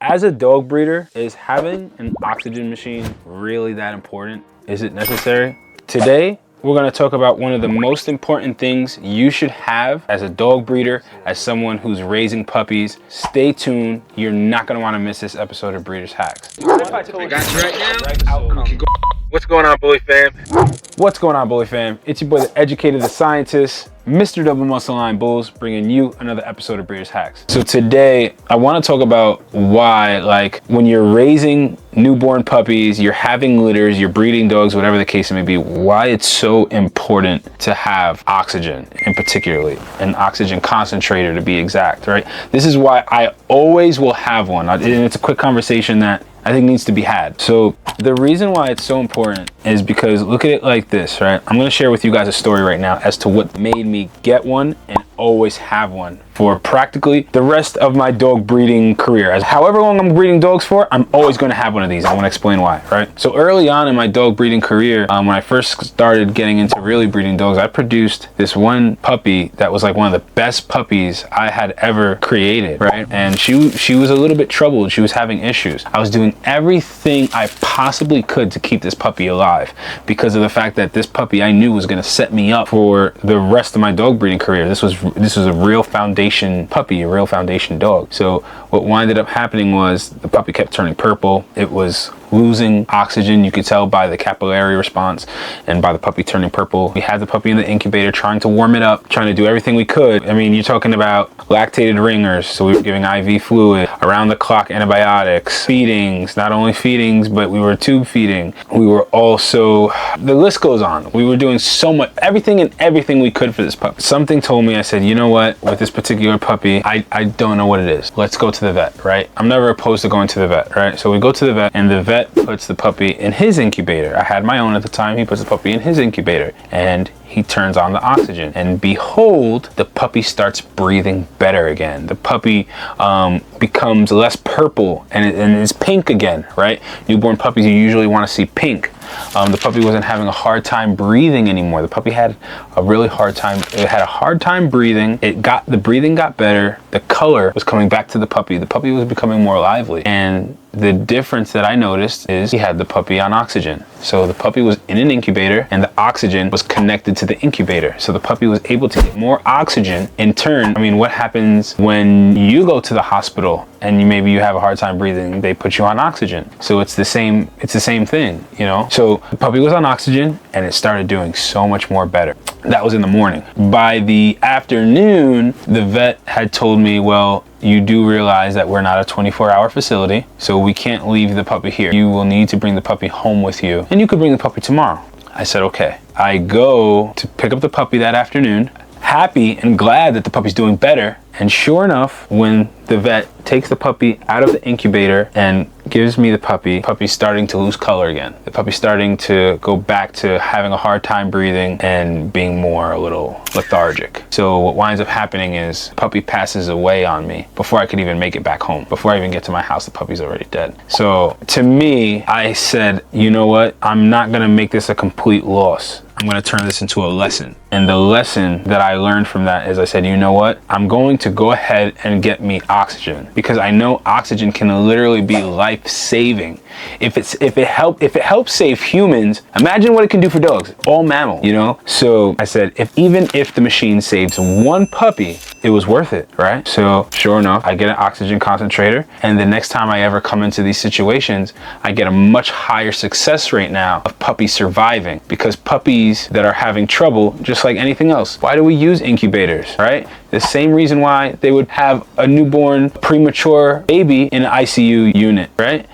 As a dog breeder, is having an oxygen machine really that important? Is it necessary? Today, we're gonna talk about one of the most important things you should have as a dog breeder, as someone who's raising puppies. Stay tuned. You're not gonna wanna miss this episode of Breeders Hacks. I got you right now. What's going on, Bully fam? What's going on, Bully fam? It's your boy, the educator, the scientist, Mr. Double Muscle Line Bulls, bringing you another episode of Breeders Hacks. So today, I want to talk about why, like, when you're raising newborn puppies, you're having litters, you're breeding dogs, whatever the case may be, why it's so important to have oxygen, and particularly an oxygen concentrator to be exact, right? This is why I always will have one, and it's a quick conversation that I think needs to be had. So the reason why it's so important is because look at it like this, right? I'm gonna share with you guys a story right now as to what made me get one and always have one for practically the rest of my dog breeding career. As however long I'm breeding dogs for, I'm always gonna have one of these. I wanna explain why, right? So early on in my dog breeding career, when I first started getting into really breeding dogs, I produced this one puppy that was like one of the best puppies I had ever created, right? And she was a little bit troubled. She was having issues. I was doing everything I possibly could to keep this puppy alive because of the fact that this puppy I knew was gonna set me up for the rest of my dog breeding career. This was a real foundation puppy, a real foundation dog. So what ended up happening was the puppy kept turning purple. It was losing oxygen. You could tell by the capillary response and by the puppy turning purple. We had the puppy in the incubator trying to warm it up, trying to do everything we could. I mean, you're talking about lactated ringers. So we were giving IV fluid, around the clock antibiotics, feedings, not only feedings, but we were tube feeding. We were also, the list goes on. We were doing so much, everything we could for this puppy. Something told me, I said, you know what, with this particular puppy, I don't know what it is. Let's go to the vet, right? I'm never opposed to going to the vet, right? So we go to the vet and the vet puts the puppy in his incubator. I had my own at the time. He puts the puppy in his incubator and he turns on the oxygen, and behold, the puppy starts breathing better again. The puppy becomes less purple and is pink again, right? Newborn puppies, you usually want to see pink. The puppy wasn't having a hard time breathing anymore. The puppy had a really hard time. It had a hard time breathing. The breathing got better. The color was coming back to the puppy. The puppy was becoming more lively. And the difference that I noticed is he had the puppy on oxygen. So the puppy was in an incubator and the oxygen was connected to the incubator. So the puppy was able to get more oxygen. In turn, I mean, what happens when you go to the hospital and maybe you have a hard time breathing, they put you on oxygen. So it's the same thing, you know? So the puppy was on oxygen and it started doing so much more better. That was in the morning. By the afternoon, the vet had told me, well, you do realize that we're not a 24-hour facility, so we can't leave the puppy here. You will need to bring the puppy home with you, and you could bring the puppy tomorrow. I said, okay. I go to pick up the puppy that afternoon, happy and glad that the puppy's doing better. And sure enough, when the vet takes the puppy out of the incubator and gives me the puppy's starting to lose color again. The puppy's starting to go back to having a hard time breathing and being more a little lethargic. So what winds up happening is the puppy passes away on me before I could even make it back home. Before I even get to my house, the puppy's already dead. So to me, I said, you know what? I'm not gonna make this a complete loss. I'm gonna turn this into a lesson. And the lesson that I learned from that is I said, you know what? I'm going to go ahead and get me oxygen because I know oxygen can literally be life-saving. If it helps save humans, imagine what it can do for dogs, all mammal, you know? So I said, even if the machine saves one puppy, it was worth it, right? So sure enough, I get an oxygen concentrator, and the next time I ever come into these situations, I get a much higher success rate now of puppies surviving, because puppies that are having trouble, just like anything else, why do we use incubators, right? The same reason why they would have a newborn premature baby in an ICU unit, right?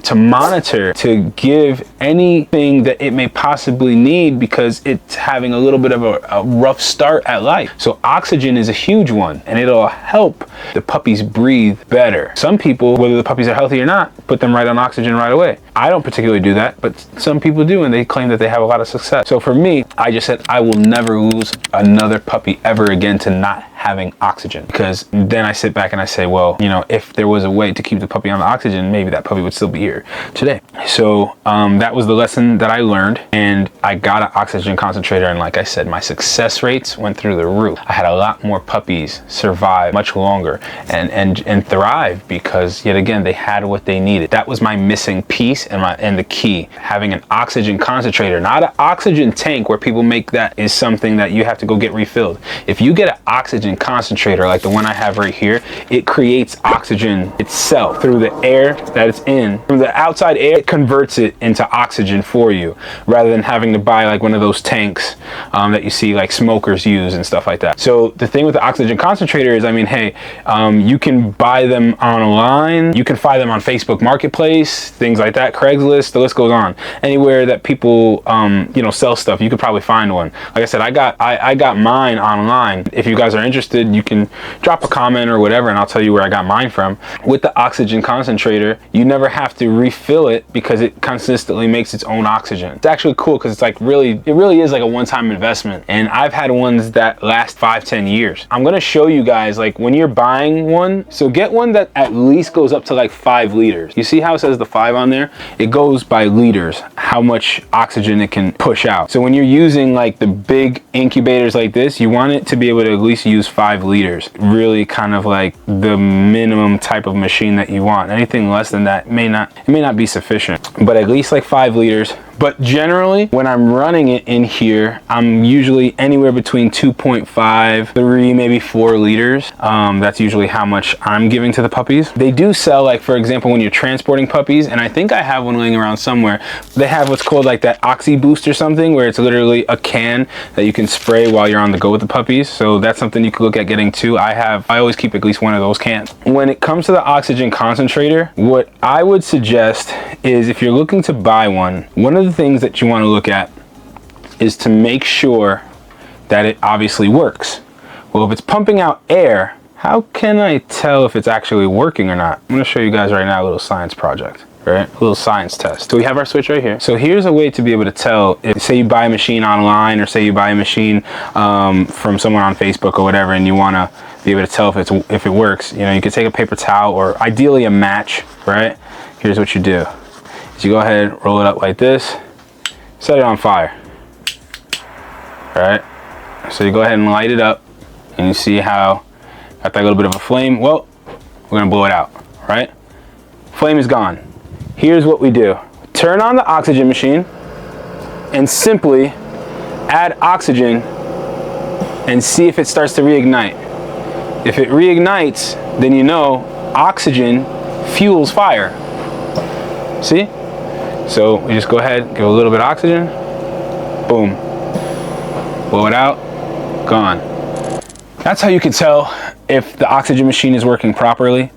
To monitor, to give anything that it may possibly need because it's having a little bit of a rough start at life. So oxygen is a huge one, and it'll help the puppies breathe better. Some people, whether the puppies are healthy or not, put them right on oxygen right away. I don't particularly do that, but some people do, and they claim that they have a lot of success. So for me, I just said I will never lose another puppy ever again to not having oxygen. Because then I sit back and I say, well, you know, if there was a way to keep the puppy on the oxygen, maybe that puppy would still be here today. So that was the lesson that I learned, and I got an oxygen concentrator, and like I said, my success rates went through the roof. I had a lot more puppies survive much longer and thrive because, yet again, they had what they needed. That was my missing piece and the key. Having an oxygen concentrator, not an oxygen tank where people make that is something that you have to go get refilled. If you get an oxygen concentrator like the one I have right here, it creates oxygen itself through the air that it's in. From the outside air, it converts it into oxygen for you, rather than having to buy like one of those tanks that you see like smokers use and stuff like that. So the thing with the oxygen concentrator is, I mean, hey, you can buy them online. You can find them on Facebook Marketplace, things like that, Craigslist, the list goes on. Anywhere that people, you know, sell stuff, you could probably find one. Like I said, I got mine online. If you guys are interested, you can drop a comment or whatever, and I'll tell you where I got mine from. With the oxygen concentrator, you never have to refill it because it consistently makes its own oxygen. It's actually cool because it's like it really is like a one-time investment. And I've had ones that last 5-10 years. I'm gonna show you guys, like, when you're buying one, so get one that at least goes up to like 5 liters. You see how it says the 5 on there? It goes by liters, how much oxygen it can push out. So when you're using like the big incubators like this, you want it to be able to at least use 5 liters. Really kind of like the minimum type of machine that you want. Anything less than that may not be sufficient, but at least like 5 liters. But generally, when I'm running it in here, I'm usually anywhere between 2.5, 3, maybe 4 liters. That's usually how much I'm giving to the puppies. They do sell, like, for example, when you're transporting puppies, and I think I have one laying around somewhere, they have what's called like that Oxy Boost or something, where it's literally a can that you can spray while you're on the go with the puppies. So that's something you could look at getting too. I always keep at least one of those cans. When it comes to the oxygen concentrator, what I would suggest is, if you're looking to buy one of the things that you want to look at is to make sure that it obviously works. Well, if it's pumping out air, how can I tell if it's actually working or not? I'm going to show you guys right now a little science project, right? A little science test. So we have our switch right here. So here's a way to be able to tell if, say you buy a machine online, or say you buy a machine from someone on Facebook or whatever, and you want to be able to tell if it works. You know, you could take a paper towel, or ideally a match, right? Here's what you do. So you go ahead, roll it up like this, set it on fire. All right, so you go ahead and light it up, and you see how got that little bit of a flame. Well, we're gonna blow it out, right? Flame is gone. Here's what we do. Turn on the oxygen machine and simply add oxygen and see if it starts to reignite. If it reignites, then you know oxygen fuels fire. See? So we just go ahead, give a little bit of oxygen, boom, blow it out, gone. That's how you can tell if the oxygen machine is working properly.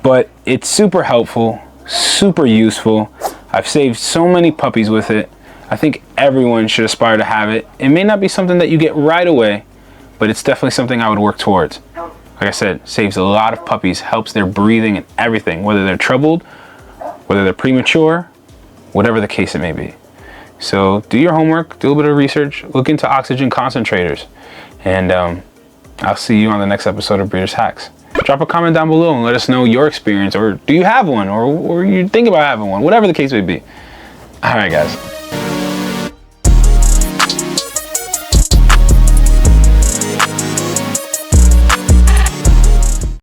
But it's super helpful, super useful. I've saved so many puppies with it. I think everyone should aspire to have it. It may not be something that you get right away, but it's definitely something I would work towards. Like I said, saves a lot of puppies, helps their breathing and everything, whether they're troubled, whether they're premature, whatever the case it may be. So do your homework, do a little bit of research, look into oxygen concentrators, and I'll see you on the next episode of Breeders Hacks. Drop a comment down below and let us know your experience, or do you have one, or you think about having one, whatever the case may be. All right, guys.